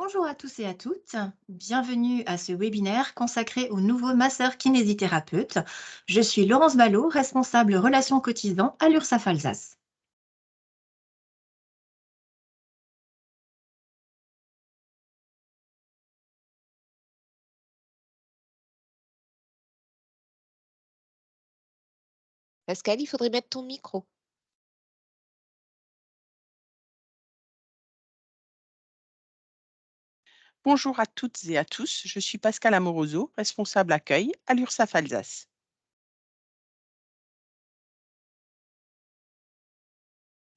Bonjour à tous et à toutes, bienvenue à ce webinaire consacré aux nouveaux masseurs kinésithérapeutes. Je suis Laurence Ballot, responsable relations cotisants à l'URSSAF Alsace. Pascal, il faudrait mettre ton micro. Bonjour à toutes et à tous, je suis Pascal Amoroso, responsable accueil à l'URSSAF Alsace.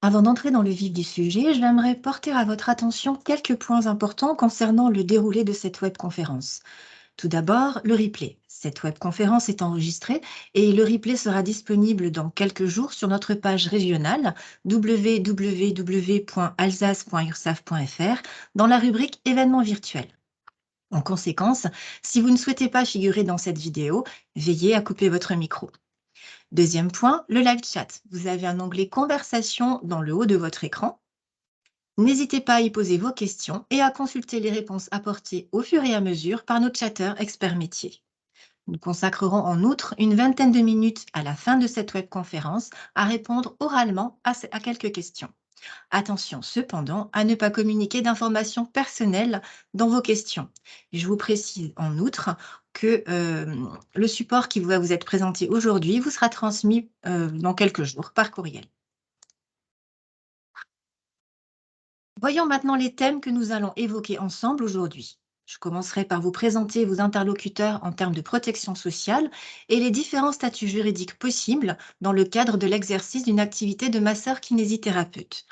Avant d'entrer dans le vif du sujet, j'aimerais porter à votre attention quelques points importants concernant le déroulé de cette webconférence. Tout d'abord, le replay. Cette webconférence est enregistrée et le replay sera disponible dans quelques jours sur notre page régionale www.alsace.ursaf.fr dans la rubrique événements virtuels. En conséquence, si vous ne souhaitez pas figurer dans cette vidéo, veillez à couper votre micro. Deuxième point, le live chat. Vous avez un onglet conversation dans le haut de votre écran. N'hésitez pas à y poser vos questions et à consulter les réponses apportées au fur et à mesure par nos chatteurs experts métiers. Nous consacrerons en outre une vingtaine de minutes à la fin de cette webconférence à répondre oralement à quelques questions. Attention cependant à ne pas communiquer d'informations personnelles dans vos questions. Je vous précise en outre que le support qui va vous être présenté aujourd'hui vous sera transmis dans quelques jours par courriel. Voyons maintenant les thèmes que nous allons évoquer ensemble aujourd'hui. Je commencerai par vous présenter vos interlocuteurs en termes de protection sociale et les différents statuts juridiques possibles dans le cadre de l'exercice d'une activité de masseur kinésithérapeute.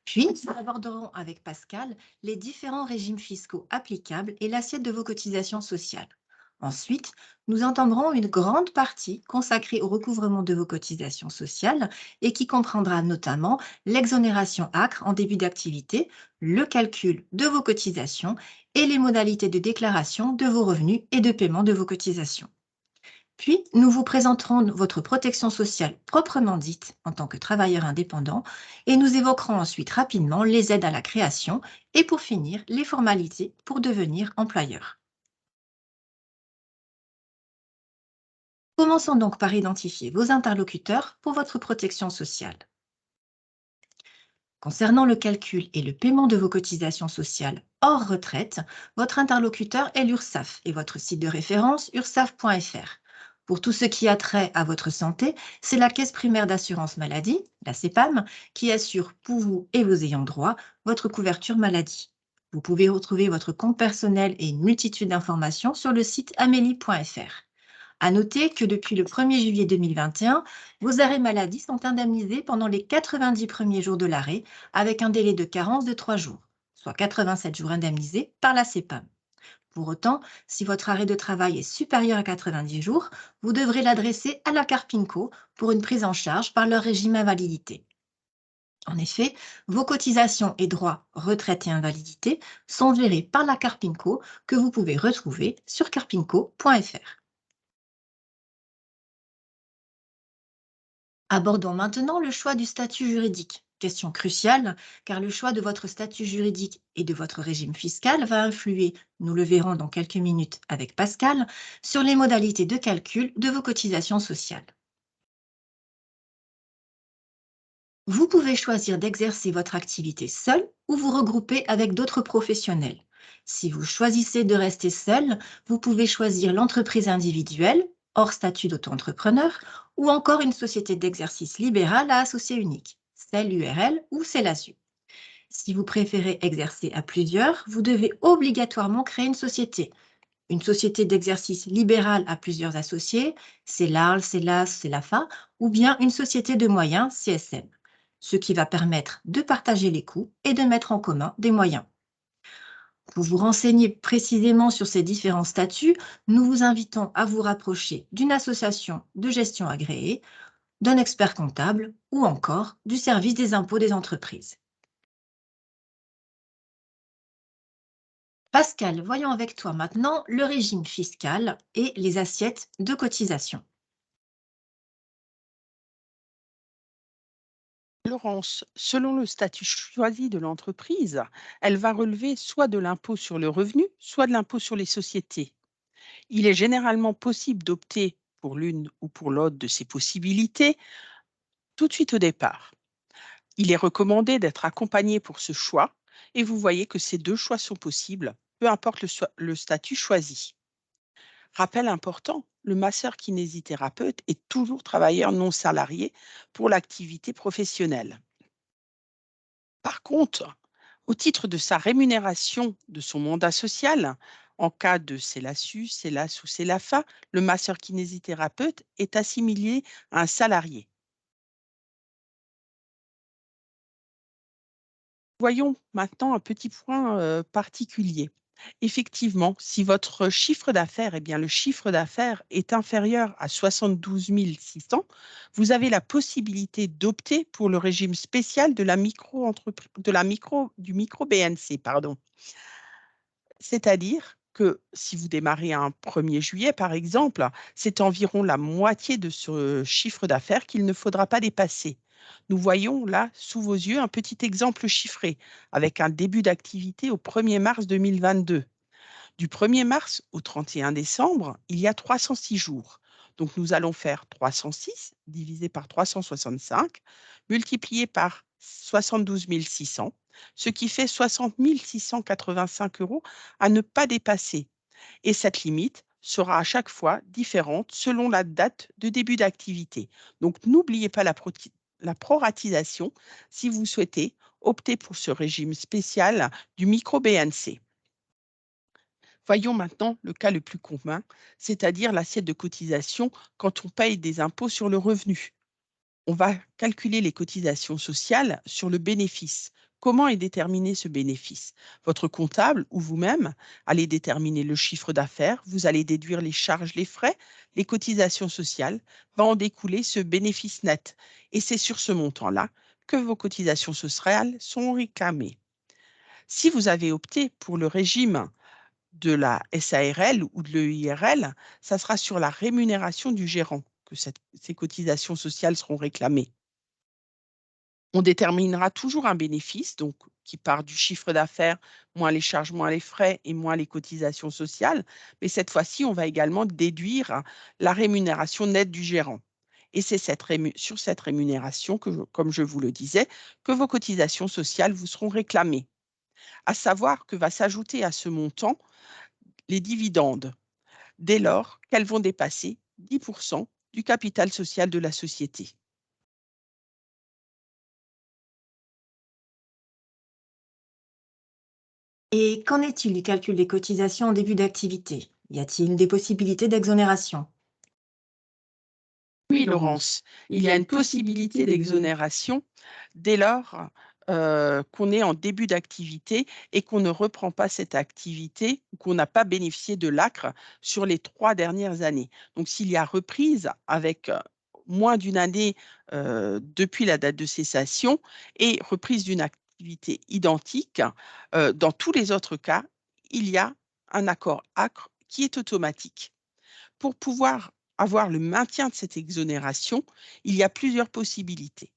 Puis, nous aborderons avec Pascal les différents régimes fiscaux applicables et l'assiette de vos cotisations sociales. Ensuite, nous entendrons une grande partie consacrée au recouvrement de vos cotisations sociales et qui comprendra notamment l'exonération ACRE en début d'activité, le calcul de vos cotisations et les modalités de déclaration de vos revenus et de paiement de vos cotisations. Puis, nous vous présenterons votre protection sociale proprement dite en tant que travailleur indépendant et nous évoquerons ensuite rapidement les aides à la création et pour finir, les formalités pour devenir employeur. Commençons donc par identifier vos interlocuteurs pour votre protection sociale. Concernant le calcul et le paiement de vos cotisations sociales hors retraite, votre interlocuteur est l'URSSAF et votre site de référence ursaf.fr. Pour tout ce qui a trait à votre santé, c'est la Caisse primaire d'assurance maladie, la CEPAM, qui assure pour vous et vos ayants droit votre couverture maladie. Vous pouvez retrouver votre compte personnel et une multitude d'informations sur le site amélie.fr. À noter que depuis le 1er juillet 2021, vos arrêts maladie sont indemnisés pendant les 90 premiers jours de l'arrêt avec un délai de carence de 3 jours, soit 87 jours indemnisés par la CEPAM. Pour autant, si votre arrêt de travail est supérieur à 90 jours, vous devrez l'adresser à la Carpinco pour une prise en charge par leur régime invalidité. En effet, vos cotisations et droits retraite et invalidité sont gérés par la Carpinco que vous pouvez retrouver sur carpinco.fr. Abordons maintenant le choix du statut juridique. Question cruciale, car le choix de votre statut juridique et de votre régime fiscal va influer, nous le verrons dans quelques minutes avec Pascal, sur les modalités de calcul de vos cotisations sociales. Vous pouvez choisir d'exercer votre activité seul ou vous regrouper avec d'autres professionnels. Si vous choisissez de rester seul, vous pouvez choisir l'entreprise individuelle, hors statut d'auto-entrepreneur, ou encore une société d'exercice libérale à associé unique, celle URL ou CELASU. Si vous préférez exercer à plusieurs, vous devez obligatoirement créer une société. Une société d'exercice libéral à plusieurs associés, c'est l'ARL, c'est l'AS, c'est l'AFA, ou bien une société de moyens, CSM, ce qui va permettre de partager les coûts et de mettre en commun des moyens. Pour vous renseigner précisément sur ces différents statuts, nous vous invitons à vous rapprocher d'une association de gestion agréée, d'un expert comptable ou encore du service des impôts des entreprises. Pascal, voyons avec toi maintenant le régime fiscal et les assiettes de cotisation. Laurence, selon le statut choisi de l'entreprise, elle va relever soit de l'impôt sur le revenu, soit de l'impôt sur les sociétés. Il est généralement possible d'opter pour l'une ou pour l'autre de ces possibilités tout de suite au départ. Il est recommandé d'être accompagné pour ce choix et vous voyez que ces deux choix sont possibles, peu importe le statut choisi. Rappel important, le masseur kinésithérapeute est toujours travailleur non salarié pour l'activité professionnelle. Par contre, au titre de sa rémunération de son mandat social, en cas de CELASU, CELAS ou CELAFA, le masseur kinésithérapeute est assimilé à un salarié. Voyons maintenant un petit point particulier. Effectivement, si votre chiffre d'affaires, eh bien, le chiffre d'affaires est inférieur à 72 600, vous avez la possibilité d'opter pour le régime spécial de la du micro BNC, pardon. C'est-à-dire que si vous démarrez un 1er juillet, par exemple, c'est environ la moitié de ce chiffre d'affaires qu'il ne faudra pas dépasser. Nous voyons là sous vos yeux un petit exemple chiffré avec un début d'activité au 1er mars 2022. Du 1er mars au 31 décembre, il y a 306 jours. Donc nous allons faire 306 divisé par 365 multiplié par 72 600, ce qui fait 60 685 € à ne pas dépasser. Et cette limite sera à chaque fois différente selon la date de début d'activité. Donc n'oubliez pas la proratisation si vous souhaitez opter pour ce régime spécial du micro BNC. Voyons maintenant le cas le plus commun, c'est-à-dire l'assiette de cotisation quand on paye des impôts sur le revenu. On va calculer les cotisations sociales sur le bénéfice. Comment est déterminé ce bénéfice? Votre comptable ou vous-même allez déterminer le chiffre d'affaires, vous allez déduire les charges, les frais, les cotisations sociales, va en découler ce bénéfice net. Et c'est sur ce montant-là que vos cotisations sociales sont réclamées. Si vous avez opté pour le régime de la SARL ou de l'EIRL, ça sera sur la rémunération du gérant que ces cotisations sociales seront réclamées. On déterminera toujours un bénéfice, donc qui part du chiffre d'affaires, moins les charges, moins les frais et moins les cotisations sociales. Mais cette fois-ci, on va également déduire la rémunération nette du gérant. Et c'est sur cette rémunération, comme je vous le disais, que vos cotisations sociales vous seront réclamées. À savoir que va s'ajouter à ce montant les dividendes, dès lors qu'elles vont dépasser 10% du capital social de la société. Et qu'en est-il du calcul des cotisations en début d'activité? Y a-t-il des possibilités d'exonération? Oui, Laurence, il y a une possibilité d'exonération dès lors qu'on est en début d'activité et qu'on ne reprend pas cette activité ou qu'on n'a pas bénéficié de l'ACRE sur les 3 dernières années. Donc s'il y a reprise avec moins d'une année depuis la date de cessation et reprise d'une activité identique, dans tous les autres cas, il y a un accord ACRE qui est automatique. Pour pouvoir avoir le maintien de cette exonération, il y a plusieurs possibilités.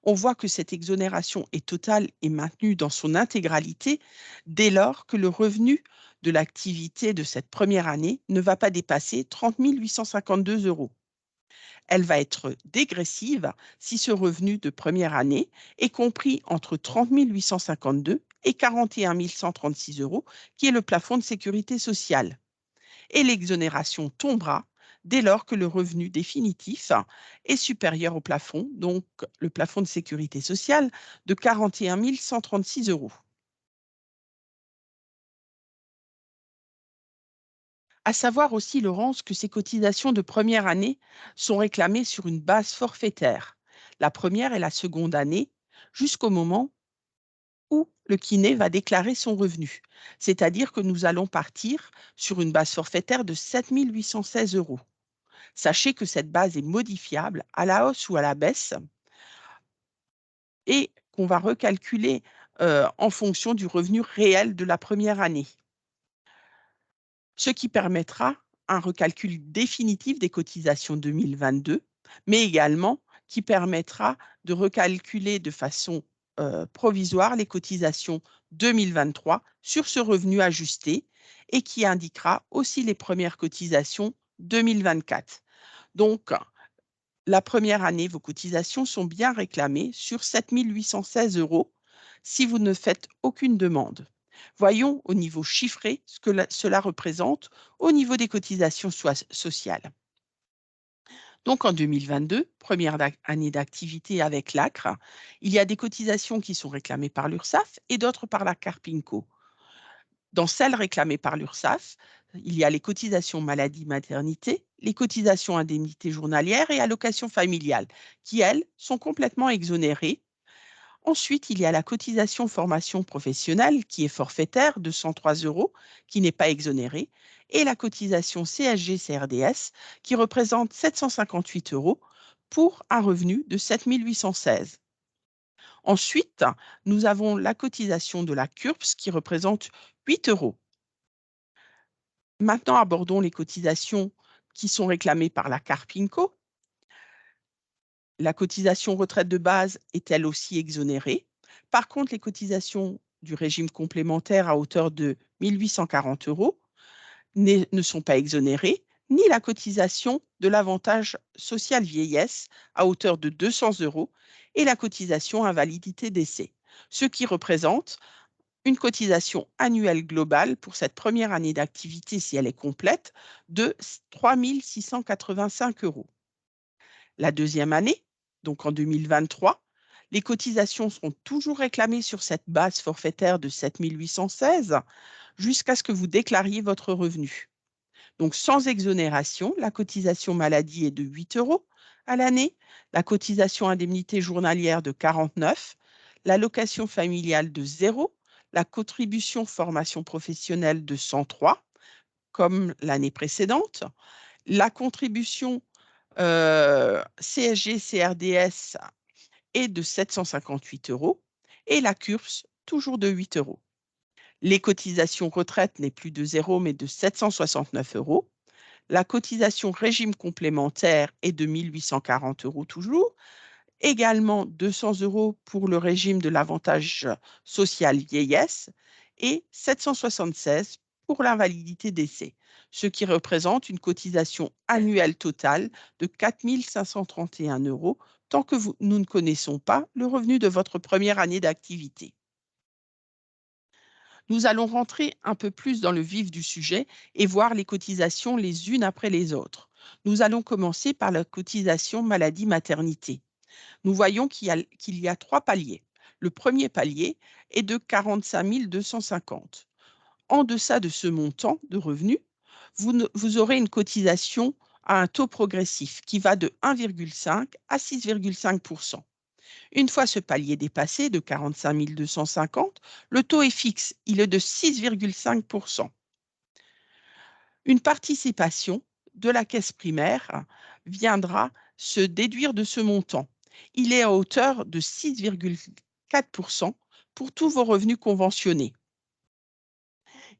On voit que cette exonération est totale et maintenue dans son intégralité dès lors que le revenu de l'activité de cette première année ne va pas dépasser 30 852 €. Elle va être dégressive si ce revenu de première année est compris entre 30 852 et 41 136 €, qui est le plafond de sécurité sociale. Et l'exonération tombera dès lors que le revenu définitif est supérieur au plafond, donc le plafond de sécurité sociale de 41 136 €. À savoir aussi, Laurence, que ces cotisations de première année sont réclamées sur une base forfaitaire, la première et la seconde année, jusqu'au moment où le kiné va déclarer son revenu. C'est-à-dire que nous allons partir sur une base forfaitaire de 7 816 €. Sachez que cette base est modifiable à la hausse ou à la baisse et qu'on va recalculer en fonction du revenu réel de la première année, ce qui permettra un recalcul définitif des cotisations 2022, mais également qui permettra de recalculer de façon provisoire les cotisations 2023 sur ce revenu ajusté et qui indiquera aussi les premières cotisations 2024. Donc, la première année, vos cotisations sont bien réclamées sur 7 816 € si vous ne faites aucune demande. Voyons au niveau chiffré ce que cela représente au niveau des cotisations sociales. Donc en 2022, première année d'activité avec l'ACRE, il y a des cotisations qui sont réclamées par l'URSSAF et d'autres par la Carpinco. Dans celles réclamées par l'URSSAF, il y a les cotisations maladie-maternité, les cotisations indemnité journalière et allocations familiales, qui, elles, sont complètement exonérées. Ensuite, il y a la cotisation formation professionnelle, qui est forfaitaire de 103 €, qui n'est pas exonérée, et la cotisation CSG-CRDS, qui représente 758 € pour un revenu de 7 816. Ensuite, nous avons la cotisation de la CURPS qui représente 8 €. Maintenant, abordons les cotisations qui sont réclamées par la Carpinco. La cotisation retraite de base est elle aussi exonérée. Par contre, les cotisations du régime complémentaire à hauteur de 1 840 € ne sont pas exonérées, ni la cotisation de l'avantage social vieillesse à hauteur de 200 € et la cotisation invalidité décès, ce qui représente une cotisation annuelle globale pour cette première année d'activité, si elle est complète, de 3 685 €. La deuxième année, donc en 2023, les cotisations seront toujours réclamées sur cette base forfaitaire de 7 816 jusqu'à ce que vous déclariez votre revenu. Donc, sans exonération, la cotisation maladie est de 8 € à l'année, la cotisation indemnité journalière de 49, l'allocation familiale de 0, la contribution formation professionnelle de 103, comme l'année précédente, la contribution CSG-CRDS est de 758 € et la CURPS toujours de 8 €. Les cotisations retraite n'est plus de 0 mais de 769 €. La cotisation régime complémentaire est de 1 840 € toujours. Également 200 € pour le régime de l'avantage social vieillesse et 776 pour l'invalidité décès, ce qui représente une cotisation annuelle totale de 4 531 € tant que nous ne connaissons pas le revenu de votre première année d'activité. Nous allons rentrer un peu plus dans le vif du sujet et voir les cotisations les unes après les autres. Nous allons commencer par la cotisation maladie-maternité. Nous voyons qu'il y a 3 paliers. Le premier palier est de 45 250. En deçà de ce montant de revenus, vous aurez une cotisation à un taux progressif qui va de 1,5 à 6,5 %. Une fois ce palier dépassé de 45 250, le taux est fixe, il est de 6,5 %. Une participation de la caisse primaire viendra se déduire de ce montant. Il est à hauteur de 6,4 % pour tous vos revenus conventionnés.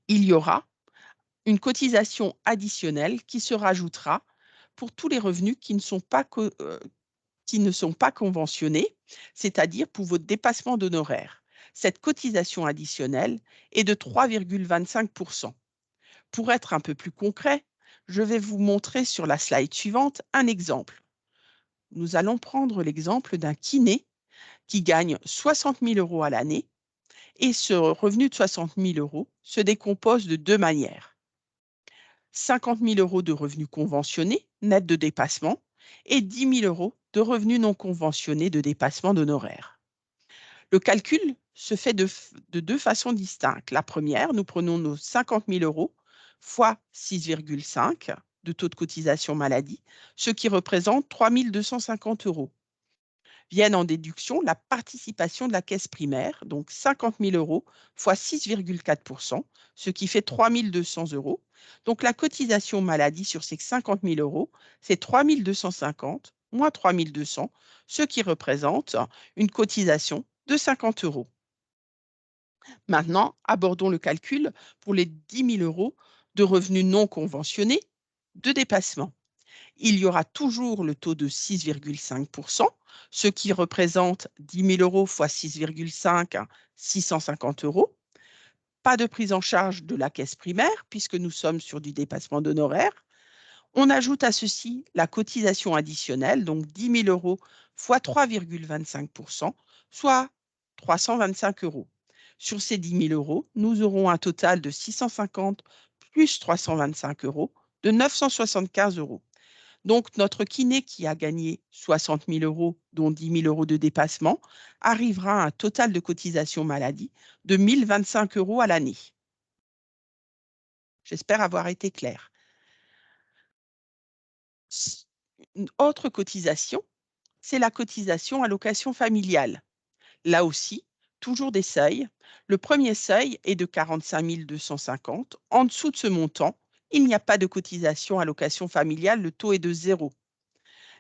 Il y aura une cotisation additionnelle qui se rajoutera pour tous les revenus qui ne sont pas conventionnés, c'est-à-dire pour votre dépassement d'honoraires. Cette cotisation additionnelle est de 3,25 %. Pour être un peu plus concret, je vais vous montrer sur la slide suivante un exemple. Nous allons prendre l'exemple d'un kiné qui gagne 60 000 € à l'année et ce revenu de 60 000 € se décompose de 2 manières. 50 000 € de revenus conventionnés, net de dépassement, et 10 000 € de revenus non conventionnés de dépassement d'honoraires. Le calcul se fait de 2 façons distinctes. La première, nous prenons nos 50 000 € fois 6,5 de taux de cotisation maladie, ce qui représente 3 250 €. Viennent en déduction la participation de la caisse primaire, donc 50 000 € fois 6,4 %, ce qui fait 3 200 €. Donc la cotisation maladie sur ces 50 000 €, c'est 3 250 moins 3 200, ce qui représente une cotisation de 50 €. Maintenant, abordons le calcul pour les 10 000 € de revenus non conventionnés de dépassement. Il y aura toujours le taux de 6,5%, ce qui représente 10 000 euros fois 6,5, 650 euros. Pas de prise en charge de la caisse primaire, puisque nous sommes sur du dépassement d'honoraires. On ajoute à ceci la cotisation additionnelle, donc 10 000 euros fois 3,25%, soit 325 euros. Sur ces 10 000 euros, nous aurons un total de 650 plus 325 euros, de 975 euros. Donc, notre kiné qui a gagné 60 000 euros, dont 10 000 euros de dépassement, arrivera à un total de cotisation maladie de 1 025 euros à l'année. J'espère avoir été claire. Une autre cotisation, c'est la cotisation allocation familiale. Là aussi, toujours des seuils. Le premier seuil est de 45 250. En dessous de ce montant, il n'y a pas de cotisation allocation familiale, le taux est de 0.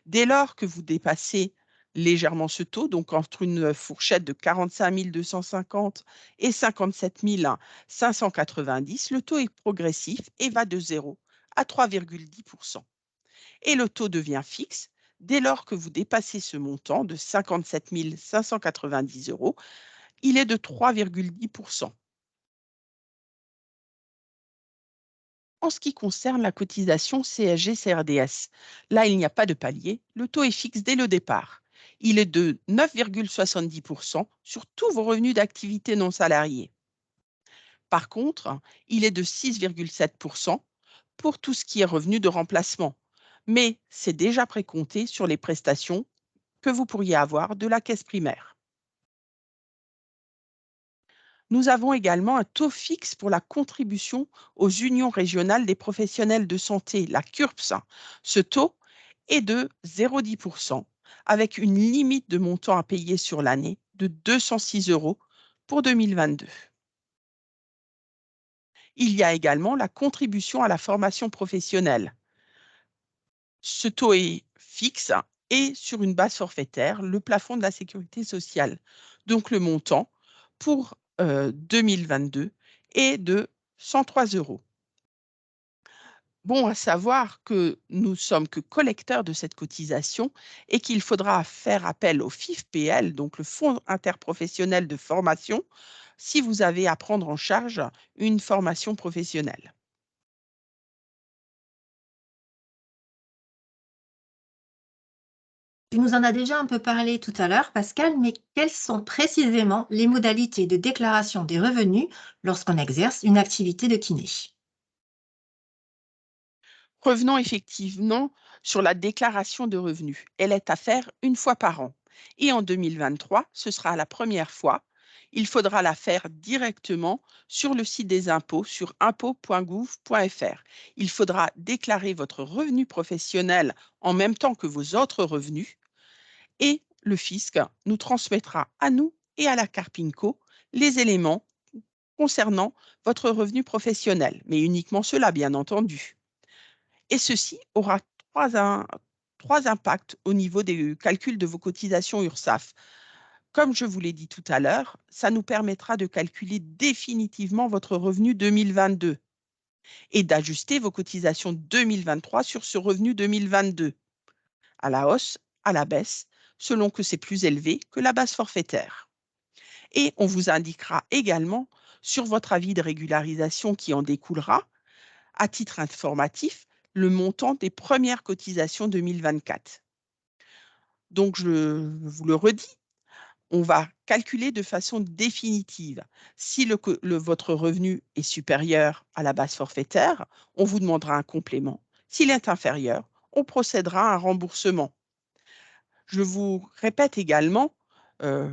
Dès lors que vous dépassez légèrement ce taux, donc entre une fourchette de 45 250 et 57 590, le taux est progressif et va de 0 à 3,10%. Et le taux devient fixe dès lors que vous dépassez ce montant de 57 590 euros, il est de 3,10%. En ce qui concerne la cotisation CSG-CRDS, là, il n'y a pas de palier, le taux est fixe dès le départ. Il est de 9,70% sur tous vos revenus d'activité non salariés. Par contre, il est de 6,7% pour tout ce qui est revenu de remplacement, mais c'est déjà précompté sur les prestations que vous pourriez avoir de la caisse primaire. Nous avons également un taux fixe pour la contribution aux unions régionales des professionnels de santé, la CURPS. Ce taux est de 0,10% avec une limite de montant à payer sur l'année de 206 euros pour 2022. Il y a également la contribution à la formation professionnelle. Ce taux est fixe et sur une base forfaitaire, le plafond de la sécurité sociale. Donc le montant pour 2022 est de 103 euros. Bon à savoir que nous sommes que collecteurs de cette cotisation et qu'il faudra faire appel au FIFPL, donc le Fonds interprofessionnel de formation, si vous avez à prendre en charge une formation professionnelle. Tu nous en as déjà un peu parlé tout à l'heure, Pascal, mais quelles sont précisément les modalités de déclaration des revenus lorsqu'on exerce une activité de kiné? Revenons effectivement sur la déclaration de revenus. Elle est à faire une fois par an. Et en 2023, ce sera la première fois. Il faudra la faire directement sur le site des impôts sur impôts.gouv.fr. Il faudra déclarer votre revenu professionnel en même temps que vos autres revenus et le fisc nous transmettra à nous et à la Carpinco les éléments concernant votre revenu professionnel, mais uniquement cela, bien entendu. Et ceci aura trois impacts au niveau des calculs de vos cotisations URSSAF. Comme je vous l'ai dit tout à l'heure, ça nous permettra de calculer définitivement votre revenu 2022 et d'ajuster vos cotisations 2023 sur ce revenu 2022, à la hausse, à la baisse, selon que c'est plus élevé que la base forfaitaire. Et on vous indiquera également sur votre avis de régularisation qui en découlera, à titre informatif, le montant des premières cotisations 2024. Donc, je vous le redis, on va calculer de façon définitive. Si votre revenu est supérieur à la base forfaitaire, on vous demandera un complément. S'il est inférieur, on procédera à un remboursement. Je vous répète également euh,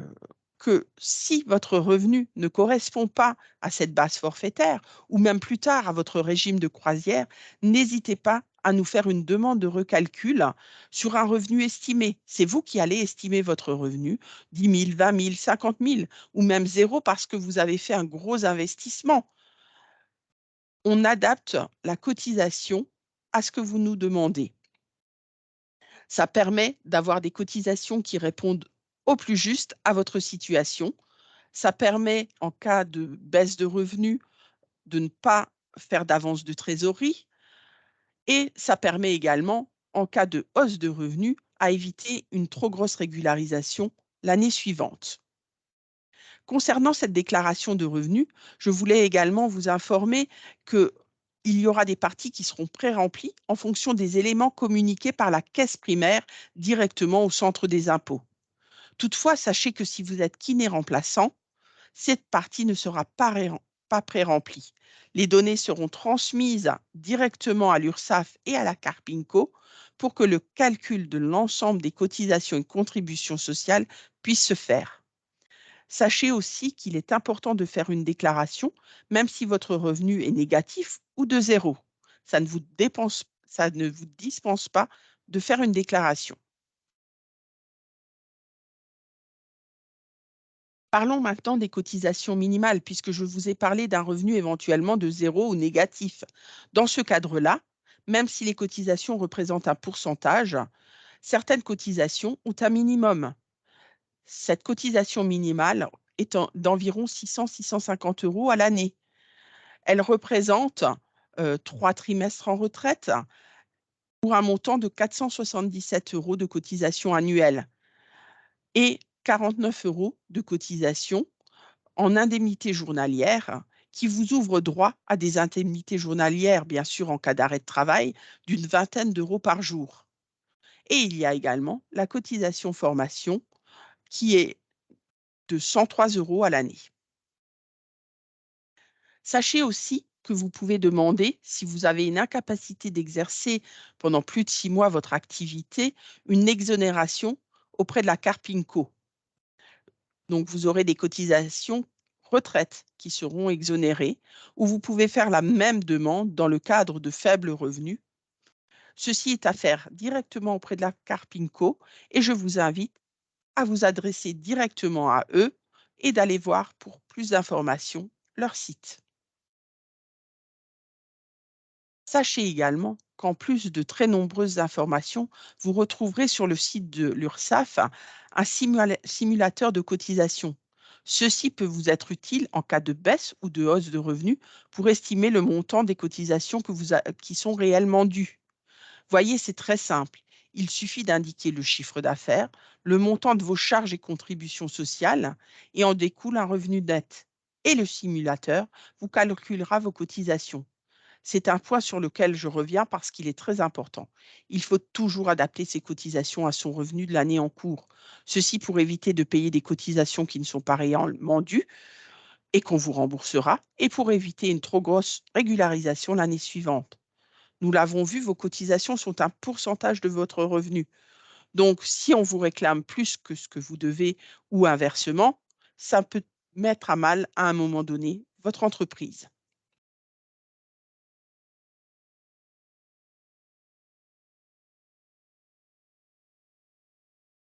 que si votre revenu ne correspond pas à cette base forfaitaire, ou même plus tard à votre régime de croisière, n'hésitez pas à nous faire une demande de recalcul sur un revenu estimé. C'est vous qui allez estimer votre revenu, 10 000, 20 000, 50 000, ou même zéro parce que vous avez fait un gros investissement. On adapte la cotisation à ce que vous nous demandez. Ça permet d'avoir des cotisations qui répondent au plus juste à votre situation. Ça permet, en cas de baisse de revenus, de ne pas faire d'avance de trésorerie. Et ça permet également, en cas de hausse de revenus à éviter une trop grosse régularisation l'année suivante. Concernant cette déclaration de revenus, je voulais également vous informer qu'il y aura des parties qui seront pré-remplies en fonction des éléments communiqués par la caisse primaire directement au centre des impôts. Toutefois, sachez que si vous êtes kiné remplaçant, cette partie ne sera pas pré-remplie. Les données seront transmises directement à l'URSSAF et à la Carpinco pour que le calcul de l'ensemble des cotisations et contributions sociales puisse se faire. Sachez aussi qu'il est important de faire une déclaration, même si votre revenu est négatif ou de zéro. Ça ne vous dispense pas de faire une déclaration. Parlons maintenant des cotisations minimales, puisque je vous ai parlé d'un revenu éventuellement de zéro ou négatif. Dans ce cadre-là, même si les cotisations représentent un pourcentage, certaines cotisations ont un minimum. Cette cotisation minimale est d'environ 600-650 € à l'année. Elle représente 3 trimestres en retraite pour un montant de 477 € de cotisation annuelle et 49 € de cotisation en indemnité journalière qui vous ouvre droit à des indemnités journalières, bien sûr en cas d'arrêt de travail, d'une vingtaine d'euros par jour. Et il y a également la cotisation formation qui est de 103 € à l'année. Sachez aussi que vous pouvez demander, si vous avez une incapacité d'exercer pendant plus de 6 mois votre activité, une exonération auprès de la Carpinco. Donc, vous aurez des cotisations retraite qui seront exonérées, ou vous pouvez faire la même demande dans le cadre de faibles revenus. Ceci est à faire directement auprès de la Carpinco et je vous invite à vous adresser directement à eux et d'aller voir pour plus d'informations leur site. Sachez également qu'en plus de très nombreuses informations, vous retrouverez sur le site de l'URSSAF un simulateur de cotisation. Ceci peut vous être utile en cas de baisse ou de hausse de revenus pour estimer le montant des cotisations qui sont réellement dues. Voyez, c'est très simple. Il suffit d'indiquer le chiffre d'affaires, le montant de vos charges et contributions sociales et en découle un revenu net. Et le simulateur vous calculera vos cotisations. C'est un point sur lequel je reviens parce qu'il est très important. Il faut toujours adapter ses cotisations à son revenu de l'année en cours. Ceci pour éviter de payer des cotisations qui ne sont pas réellement dues et qu'on vous remboursera, et pour éviter une trop grosse régularisation l'année suivante. Nous l'avons vu, vos cotisations sont un pourcentage de votre revenu. Donc, si on vous réclame plus que ce que vous devez ou inversement, ça peut mettre à mal, à un moment donné, votre entreprise.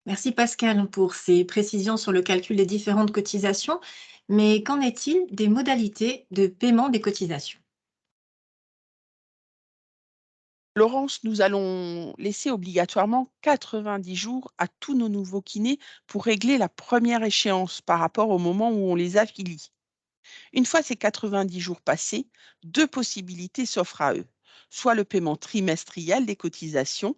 Merci Pascal pour ces précisions sur le calcul des différentes cotisations. Mais qu'en est-il des modalités de paiement des cotisations? Laurence, nous allons laisser obligatoirement 90 jours à tous nos nouveaux kinés pour régler la première échéance par rapport au moment où on les affilie. Une fois ces 90 jours passés, deux possibilités s'offrent à eux. Soit le paiement trimestriel des cotisations,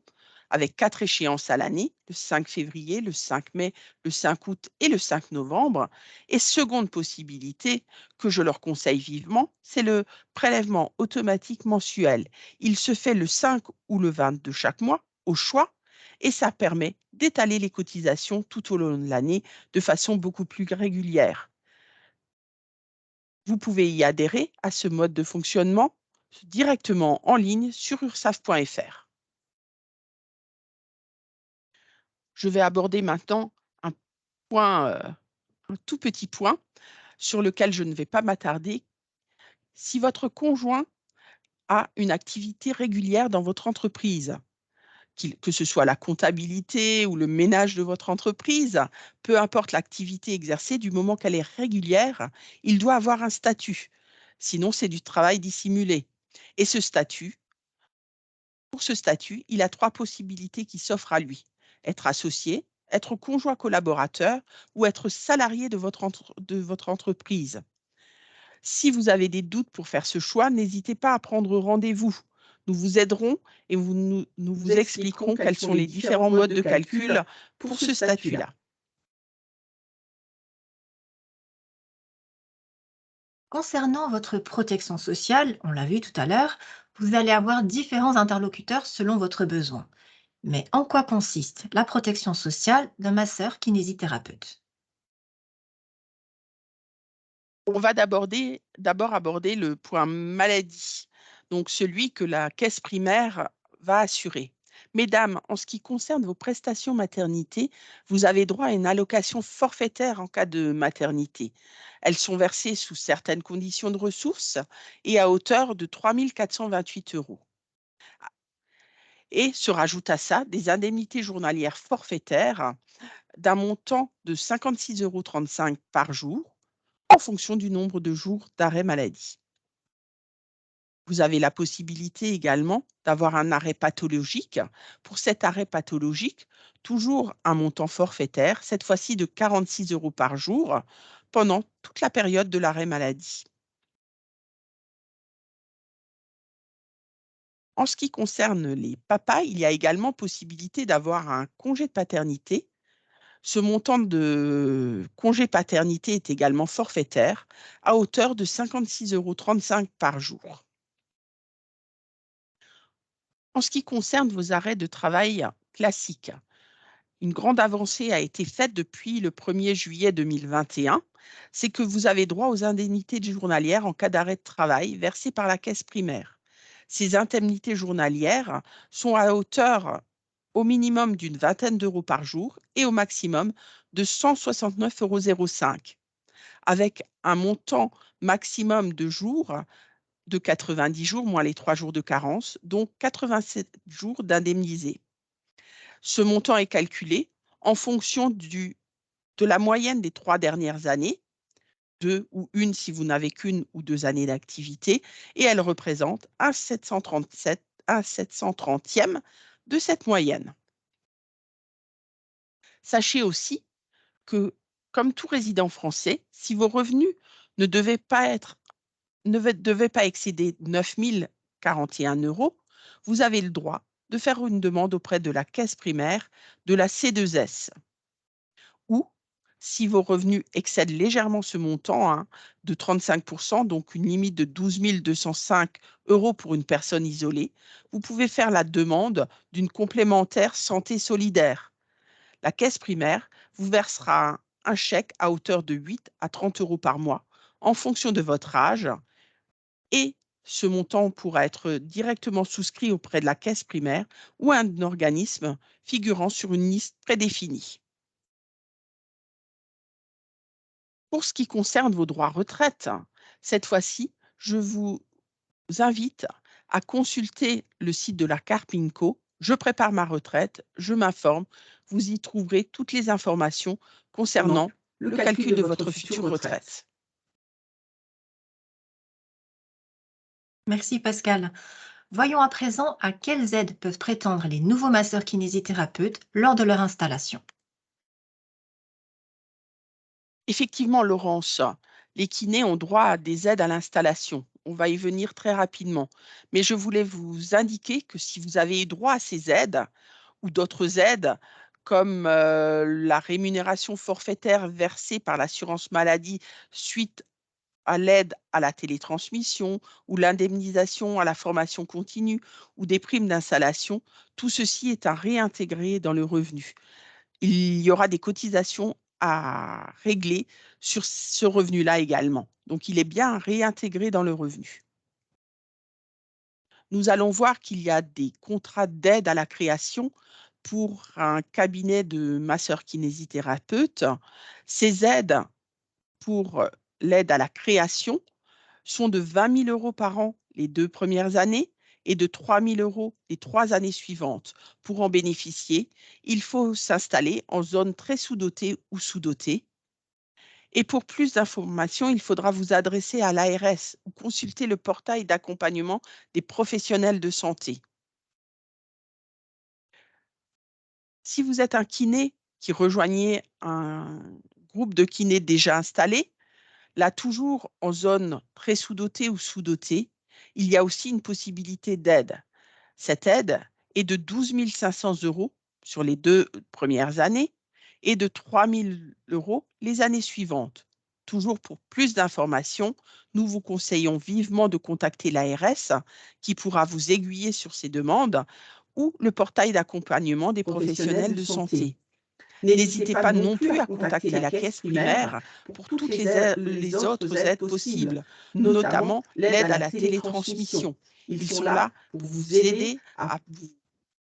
avec 4 échéances à l'année, le 5 février, le 5 mai, le 5 août et le 5 novembre. Et seconde possibilité, que je leur conseille vivement, c'est le prélèvement automatique mensuel. Il se fait le 5 ou le 20 de chaque mois, au choix, et ça permet d'étaler les cotisations tout au long de l'année de façon beaucoup plus régulière. Vous pouvez y adhérer à ce mode de fonctionnement directement en ligne sur ursaf.fr. Je vais aborder maintenant un un tout petit point sur lequel je ne vais pas m'attarder. Si votre conjoint a une activité régulière dans votre entreprise, que ce soit la comptabilité ou le ménage de votre entreprise, peu importe l'activité exercée, du moment qu'elle est régulière, il doit avoir un statut. Sinon, c'est du travail dissimulé. Et pour ce statut, il a 3 possibilités qui s'offrent à lui. Être associé, être conjoint collaborateur ou être salarié de votre entreprise. Si vous avez des doutes pour faire ce choix, n'hésitez pas à prendre rendez-vous. Nous vous aiderons et nous vous expliquerons quels sont les différents modes de calcul pour ce statut-là. Concernant votre protection sociale, on l'a vu tout à l'heure, vous allez avoir différents interlocuteurs selon votre besoin. Mais en quoi consiste la protection sociale d'un masseur-kinésithérapeute? On va d'abord aborder le point maladie, donc celui que la caisse primaire va assurer. Mesdames, en ce qui concerne vos prestations maternité, vous avez droit à une allocation forfaitaire en cas de maternité. Elles sont versées sous certaines conditions de ressources et à hauteur de 3 428 €. Et se rajoute à ça des indemnités journalières forfaitaires d'un montant de 56,35 € par jour en fonction du nombre de jours d'arrêt maladie. Vous avez la possibilité également d'avoir un arrêt pathologique. Pour cet arrêt pathologique, toujours un montant forfaitaire, cette fois-ci de 46 € par jour, pendant toute la période de l'arrêt maladie. En ce qui concerne les papas, il y a également possibilité d'avoir un congé de paternité. Ce montant de congé paternité est également forfaitaire à hauteur de 56,35 € par jour. En ce qui concerne vos arrêts de travail classiques, une grande avancée a été faite depuis le 1er juillet 2021, c'est que vous avez droit aux indemnités journalières en cas d'arrêt de travail versées par la caisse primaire. Ces indemnités journalières sont à hauteur au minimum d'une vingtaine d'euros par jour et au maximum de 169,05 €, avec un montant maximum de jours de 90 jours moins les 3 jours de carence, donc 87 jours d'indemnisés. Ce montant est calculé en fonction de la moyenne des 3 dernières années, 2 ou 1 si vous n'avez qu'1 ou 2 années d'activité, et elle représente un 730e de cette moyenne. Sachez aussi que, comme tout résident français, si vos revenus ne devaient pas excéder 9 041 €, vous avez le droit de faire une demande auprès de la caisse primaire de la C2S. Ou, si vos revenus excèdent légèrement ce montant, hein, de 35 %, donc une limite de 12 205 € pour une personne isolée, vous pouvez faire la demande d'une complémentaire santé solidaire. La caisse primaire vous versera un chèque à hauteur de 8 à 30 € par mois en fonction de votre âge, et ce montant pourra être directement souscrit auprès de la caisse primaire ou un organisme figurant sur une liste prédéfinie. Pour ce qui concerne vos droits retraite, cette fois-ci, je vous invite à consulter le site de la Carpinco. Je prépare ma retraite, je m'informe. Vous y trouverez toutes les informations concernant le calcul de votre future retraite. Merci Pascal. Voyons à présent à quelles aides peuvent prétendre les nouveaux masseurs kinésithérapeutes lors de leur installation. Effectivement, Laurence, les kinés ont droit à des aides à l'installation. On va y venir très rapidement. Mais je voulais vous indiquer que si vous avez eu droit à ces aides ou d'autres aides, comme la rémunération forfaitaire versée par l'assurance maladie suite à l'aide à la télétransmission ou l'indemnisation à la formation continue ou des primes d'installation, tout ceci est à réintégrer dans le revenu. Il y aura des cotisations à régler sur ce revenu-là également. Donc, il est bien réintégré dans le revenu. Nous allons voir qu'il y a des contrats d'aide à la création pour un cabinet de masseurs-kinésithérapeutes. Ces aides pour l'aide à la création sont de 20 000 € par an les 2 premières années et de 3 000 € les 3 années suivantes. Pour en bénéficier, il faut s'installer en zone très sous-dotée ou sous-dotée. Et pour plus d'informations, il faudra vous adresser à l'ARS ou consulter le portail d'accompagnement des professionnels de santé. Si vous êtes un kiné qui rejoignait un groupe de kinés déjà installé, là, toujours en zone très sous-dotée ou sous-dotée, il y a aussi une possibilité d'aide. Cette aide est de 12 500 € sur les 2 premières années et de 3 000 € les années suivantes. Toujours pour plus d'informations, nous vous conseillons vivement de contacter l'ARS qui pourra vous aiguiller sur ces demandes ou le portail d'accompagnement des professionnels de santé. N'hésitez pas non plus à contacter la caisse primaire pour toutes les autres aides possibles, notamment l'aide à la télétransmission. Ils sont là pour vous aider à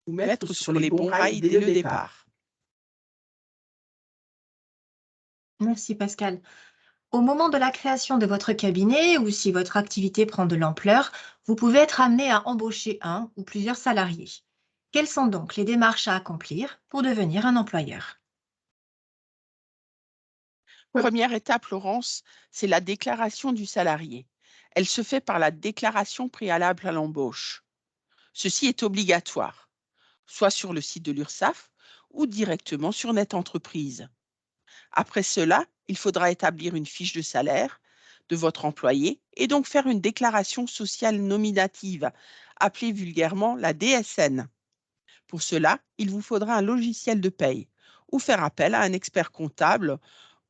vous mettre sur les bons rails dès le départ. Merci Pascal. Au moment de la création de votre cabinet ou si votre activité prend de l'ampleur, vous pouvez être amené à embaucher un ou plusieurs salariés. Quelles sont donc les démarches à accomplir pour devenir un employeur? Première étape, Laurence, c'est la déclaration du salarié. Elle se fait par la déclaration préalable à l'embauche. Ceci est obligatoire, soit sur le site de l'URSSAF ou directement sur Net Entreprise. Après cela, il faudra établir une fiche de salaire de votre employé et donc faire une déclaration sociale nominative, appelée vulgairement la DSN. Pour cela, il vous faudra un logiciel de paye ou faire appel à un expert comptable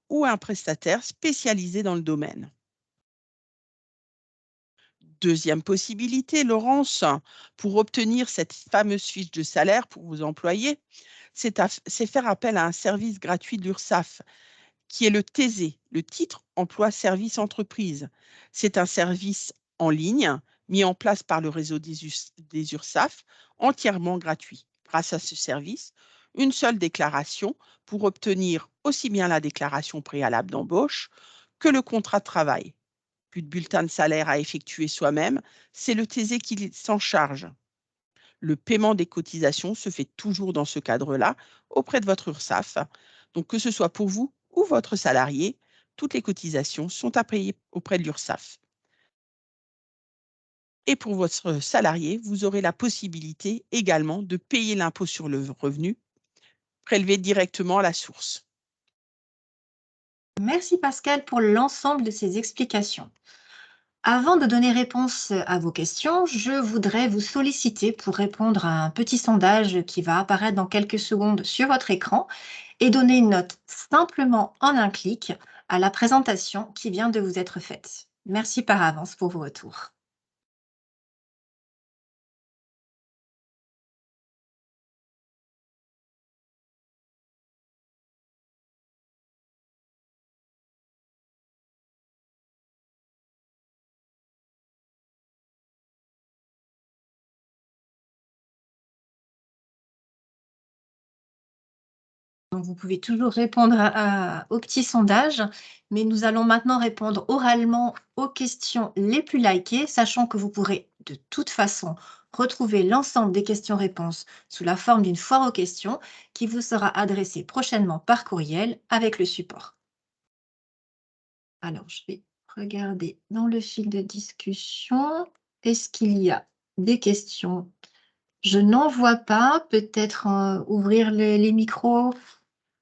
ou à un prestataire spécialisé dans le domaine. Deuxième possibilité, Laurence, pour obtenir cette fameuse fiche de salaire pour vos employés, c'est faire appel à un service gratuit de l'URSSAF qui est le TZ, le titre emploi service entreprise. C'est un service en ligne mis en place par le réseau des URSSAF, entièrement gratuit. Grâce à ce service, une seule déclaration pour obtenir aussi bien la déclaration préalable d'embauche que le contrat de travail. Plus de bulletin de salaire à effectuer soi-même, c'est le TZ qui s'en charge. Le paiement des cotisations se fait toujours dans ce cadre-là auprès de votre URSSAF. Donc, que ce soit pour vous ou votre salarié, toutes les cotisations sont à payer auprès de l'URSSAF. Et pour votre salarié, vous aurez la possibilité également de payer l'impôt sur le revenu prélevé directement à la source. Merci Pascal pour l'ensemble de ces explications. Avant de donner réponse à vos questions, je voudrais vous solliciter pour répondre à un petit sondage qui va apparaître dans quelques secondes sur votre écran et donner une note simplement en un clic à la présentation qui vient de vous être faite. Merci par avance pour vos retours. Donc, vous pouvez toujours répondre au petit sondage, mais nous allons maintenant répondre oralement aux questions les plus likées, sachant que vous pourrez de toute façon retrouver l'ensemble des questions-réponses sous la forme d'une foire aux questions qui vous sera adressée prochainement par courriel avec le support. Alors, je vais regarder dans le fil de discussion. Est-ce qu'il y a des questions? Je n'en vois pas. Peut-être ouvrir les micros.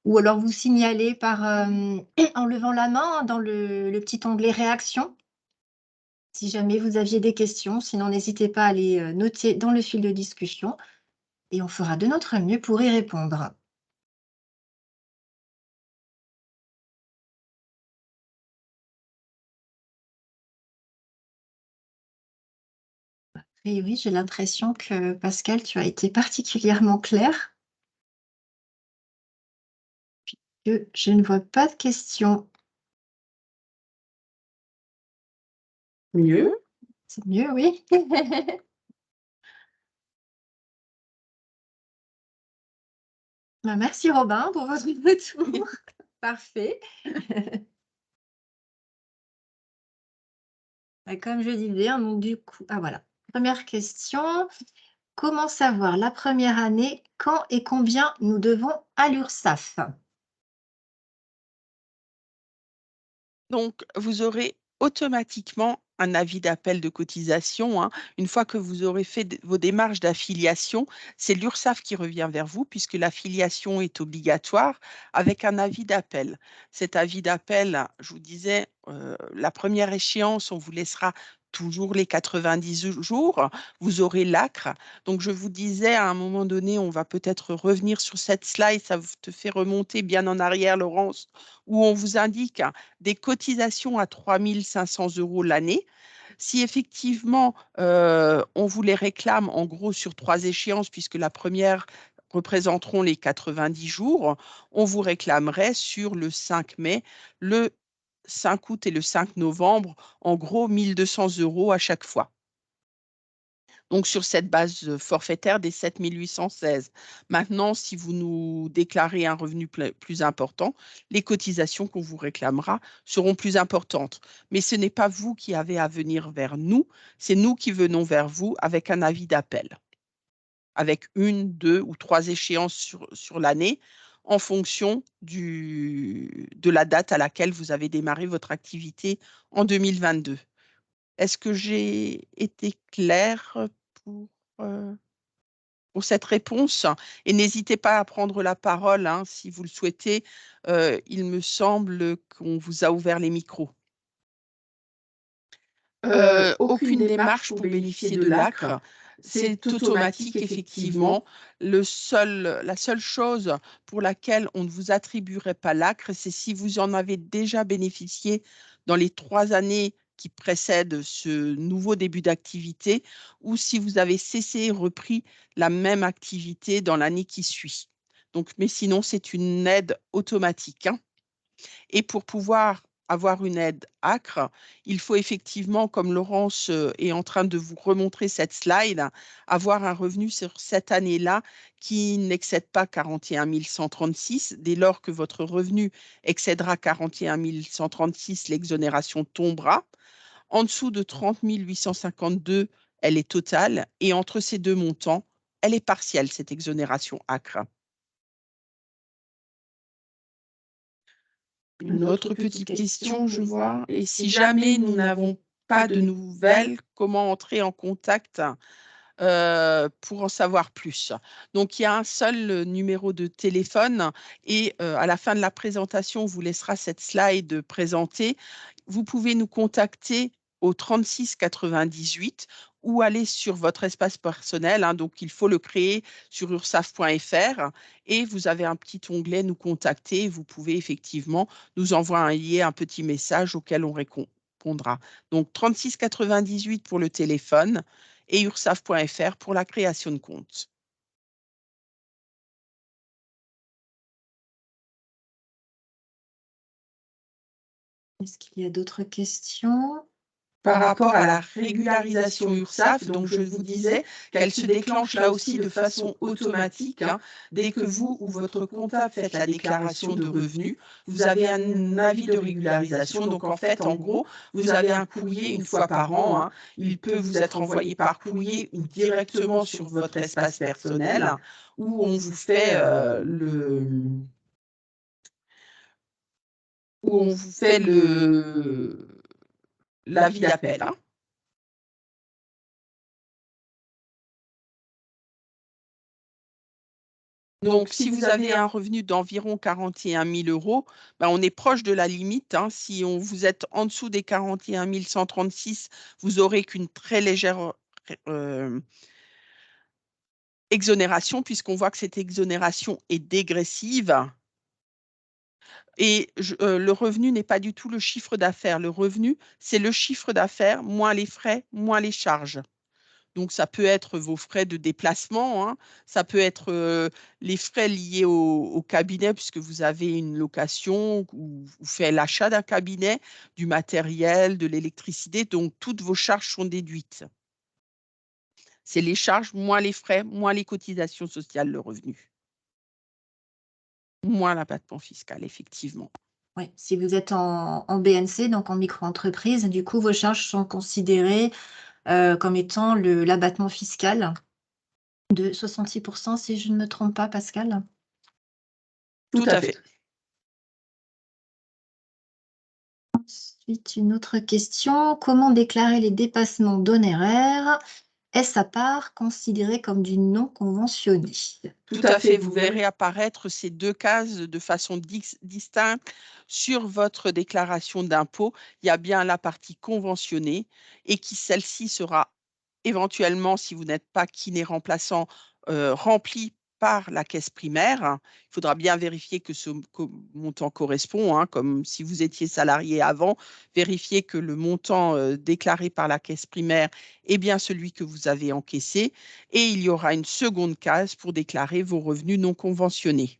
Ou alors vous signalez par, en levant la main dans le petit onglet réaction, si jamais vous aviez des questions. Sinon, n'hésitez pas à les, noter dans le fil de discussion et on fera de notre mieux pour y répondre. Et oui, j'ai l'impression que Pascal, tu as été particulièrement clair, que je ne vois pas de questions. Mieux. C'est mieux, oui. Bah, merci Robin pour votre retour. Parfait. Bah, comme je disais, hein, donc du coup ah voilà, première question. Comment savoir la première année quand et combien nous devons à l'URSSAF? Donc, vous aurez automatiquement un avis d'appel de cotisation, hein. Une fois que vous aurez fait vos démarches d'affiliation, c'est l'URSSAF qui revient vers vous puisque l'affiliation est obligatoire avec un avis d'appel. Cet avis d'appel, je vous disais, la première échéance, on vous laissera toujours les 90 jours, vous aurez l'ACRE. Donc, je vous disais, à un moment donné, on va peut-être revenir sur cette slide, ça te fait remonter bien en arrière, Laurence, où on vous indique des cotisations à 3 500 € l'année. Si effectivement, on vous les réclame en gros sur 3 échéances, puisque la première représenteront les 90 jours, on vous réclamerait sur le 5 mai, le 5 août et le 5 novembre, en gros 1 200 € à chaque fois. Donc, sur cette base forfaitaire des 7 816. Maintenant, si vous nous déclarez un revenu plus important, les cotisations qu'on vous réclamera seront plus importantes. Mais ce n'est pas vous qui avez à venir vers nous, c'est nous qui venons vers vous avec un avis d'appel, avec 1, 2 ou 3 échéances sur l'année en fonction de la date à laquelle vous avez démarré votre activité en 2022. Est-ce que j'ai été claire pour, euh, pour cette réponse? Et n'hésitez pas à prendre la parole hein, si vous le souhaitez. Il me semble qu'on vous a ouvert les micros. Aucune démarche pour bénéficier de l'ACRE. C'est automatique, effectivement. La seule chose pour laquelle on ne vous attribuerait pas l'ACRE, c'est si vous en avez déjà bénéficié dans les 3 années qui précèdent ce nouveau début d'activité ou si vous avez cessé et repris la même activité dans l'année qui suit. Donc, mais sinon, c'est une aide automatique. Hein. Et pour pouvoir avoir une aide ACRE, il faut effectivement, comme Laurence est en train de vous remontrer cette slide, avoir un revenu sur cette année-là qui n'excède pas 41 136. Dès lors que votre revenu excédera 41 136, l'exonération tombera. En dessous de 30 852, elle est totale. Et entre ces deux montants, elle est partielle, cette exonération ACRE. Une autre petite question, je vois. Et si jamais nous n'avons pas de nouvelles, comment entrer en contact pour en savoir plus? Donc, il y a un seul numéro de téléphone et à la fin de la présentation, on vous laissera cette slide présentée. Vous pouvez nous contacter au 36 98 ou aller sur votre espace personnel. Hein, donc, il faut le créer sur ursaf.fr et vous avez un petit onglet Nous contacter. Vous pouvez effectivement nous envoyer un petit message auquel on répondra. Donc, 36 98 pour le téléphone et ursaf.fr pour la création de compte. Est-ce qu'il y a d'autres questions? Par rapport à la régularisation URSSAF, donc je vous disais qu'elle se déclenche là aussi de façon automatique. Hein. Dès que vous ou votre comptable faites la déclaration de revenus, vous avez un avis de régularisation. Donc en fait, en gros, vous avez un courrier une fois par an. Hein. Il peut vous être envoyé par courrier ou directement sur votre espace personnel où on vous fait l'avis d'appel. Hein. Donc, si vous avez un revenu d'environ 41 000 €, ben, on est proche de la limite. Hein. Si vous êtes en dessous des 41 136, vous aurez qu'une très légère exonération, puisqu'on voit que cette exonération est dégressive. Et le revenu n'est pas du tout le chiffre d'affaires. Le revenu, c'est le chiffre d'affaires moins les frais, moins les charges. Donc, ça peut être vos frais de déplacement, hein. Ça peut être les frais liés au cabinet, puisque vous avez une location ou vous faites l'achat d'un cabinet, du matériel, de l'électricité. Donc, toutes vos charges sont déduites. C'est les charges moins les frais, moins les cotisations sociales, le revenu. Moins l'abattement fiscal, effectivement. Oui, si vous êtes en BNC, donc en micro-entreprise, du coup, vos charges sont considérées comme étant l'abattement fiscal de 66%, si je ne me trompe pas, Pascal? Tout à fait. Ensuite, une autre question. Comment déclarer les dépassements d'honoraires? est-ce à part considéré comme du non conventionné? Tout à fait, vous verrez apparaître ces 2 cases de façon distincte sur votre déclaration d'impôt. Il y a bien la partie conventionnée et qui celle-ci sera éventuellement, si vous n'êtes pas kiné remplaçant, remplie par la caisse primaire. Il faudra bien vérifier que ce montant correspond, hein, comme si vous étiez salarié avant, vérifier que le montant, déclaré par la caisse primaire est bien celui que vous avez encaissé et il y aura une seconde case pour déclarer vos revenus non conventionnés.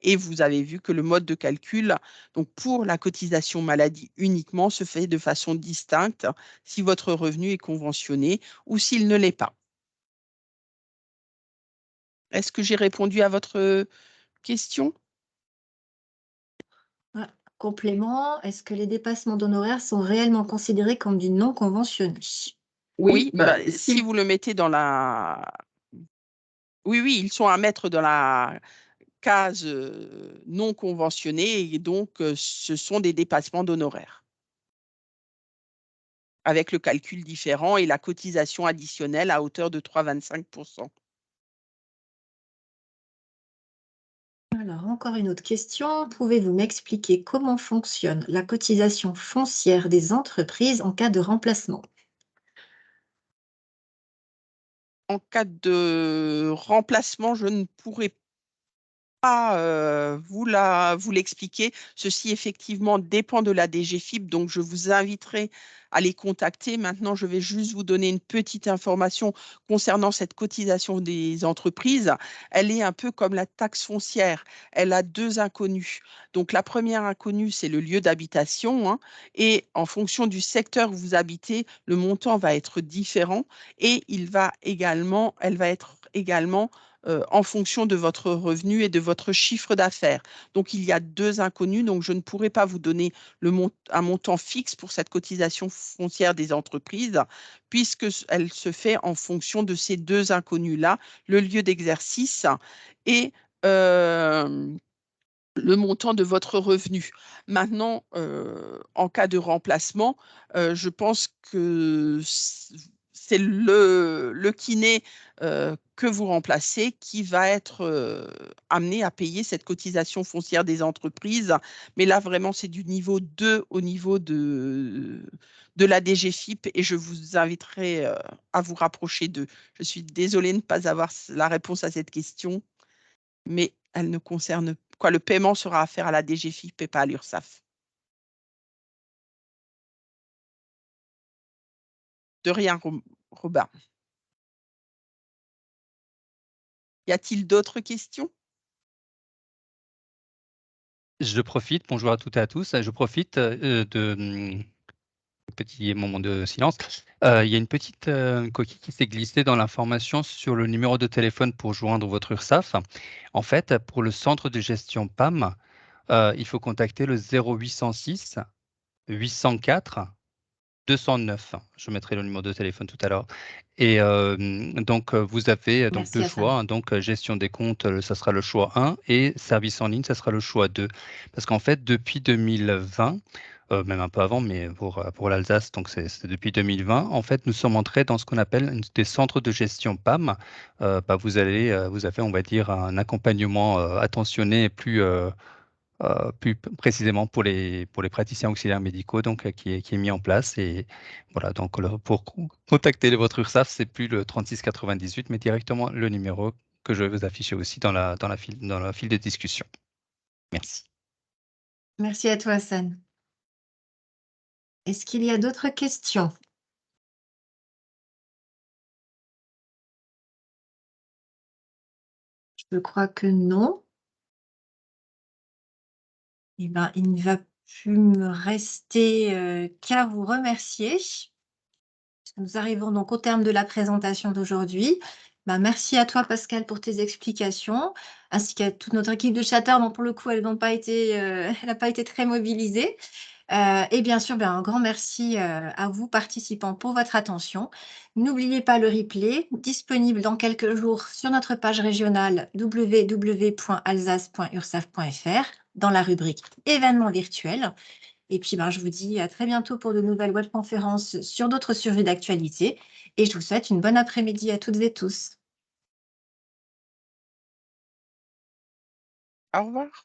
Et vous avez vu que le mode de calcul, donc pour la cotisation maladie uniquement, se fait de façon distincte si votre revenu est conventionné ou s'il ne l'est pas. Est-ce que j'ai répondu à votre question? Complément, est-ce que les dépassements d'honoraires sont réellement considérés comme du non conventionné? Oui, si vous le mettez dans la... Oui, oui, ils sont à mettre dans la case non conventionnée et donc ce sont des dépassements d'honoraires avec le calcul différent et la cotisation additionnelle à hauteur de 3,25%. Alors, encore une autre question. Pouvez-vous m'expliquer comment fonctionne la cotisation foncière des entreprises en cas de remplacement? En cas de remplacement, je ne pourrai pas vous l'expliquer. Ceci effectivement dépend de la DGFiP, donc je vous inviterai à les contacter. Maintenant, je vais juste vous donner une petite information concernant cette cotisation des entreprises. Elle est un peu comme la taxe foncière. Elle a 2 inconnues. Donc la première inconnue, c'est le lieu d'habitation, hein, et en fonction du secteur où vous habitez, le montant va être différent et elle va être également en fonction de votre revenu et de votre chiffre d'affaires. Donc, il y a 2 inconnus, donc je ne pourrais pas vous donner un montant fixe pour cette cotisation foncière des entreprises, puisque elle se fait en fonction de ces 2 inconnus-là, le lieu d'exercice et le montant de votre revenu. Maintenant, en cas de remplacement, je pense que c'est le kiné que vous remplacez qui va être amené à payer cette cotisation foncière des entreprises. Mais là, vraiment, c'est du niveau 2 au niveau de la DGFiP et je vous inviterai à vous rapprocher d'eux. Je suis désolée de ne pas avoir la réponse à cette question, mais elle ne concerne quoi, le paiement sera à faire à la DGFiP et pas à l'URSSAF. De rien, Robin. Y a-t-il d'autres questions? Je profite, bonjour à toutes et à tous, je profite petit moment de silence. Il y a une petite coquille qui s'est glissée dans l'information sur le numéro de téléphone pour joindre votre URSSAF. En fait, pour le centre de gestion PAM, il faut contacter le 0806 804 209. Je mettrai le numéro de téléphone tout à l'heure. Et donc, vous avez donc Merci, 2 Hassan. choix. Donc, gestion des comptes, ça sera le choix 1 et service en ligne, ça sera le choix 2. Parce qu'en fait, depuis 2020, même un peu avant, mais pour l'Alsace, donc c'est depuis 2020, en fait, nous sommes entrés dans ce qu'on appelle des centres de gestion PAM. Vous avez, on va dire, un accompagnement attentionné plus précisément pour les praticiens auxiliaires médicaux, donc qui est mis en place. Et voilà, donc pour contacter votre URSSAF, c'est plus le 36 98, mais directement le numéro que je vais vous afficher aussi dans la file de discussion. Merci. Merci à toi, Hassan. Est-ce qu'il y a d'autres questions? Je crois que non. Eh ben, il ne va plus me rester qu'à vous remercier. Nous arrivons donc au terme de la présentation d'aujourd'hui. Ben, merci à toi, Pascal, pour tes explications, ainsi qu'à toute notre équipe de chatteurs. Bon, pour le coup, elle n'a pas été très mobilisée. Et bien sûr, ben, un grand merci à vous, participants, pour votre attention. N'oubliez pas le replay, disponible dans quelques jours sur notre page régionale www.alsace.ursaf.fr dans la rubrique événements virtuels. Et puis, ben, je vous dis à très bientôt pour de nouvelles webconférences sur d'autres sujets d'actualité. Et je vous souhaite une bonne après-midi à toutes et tous. Au revoir.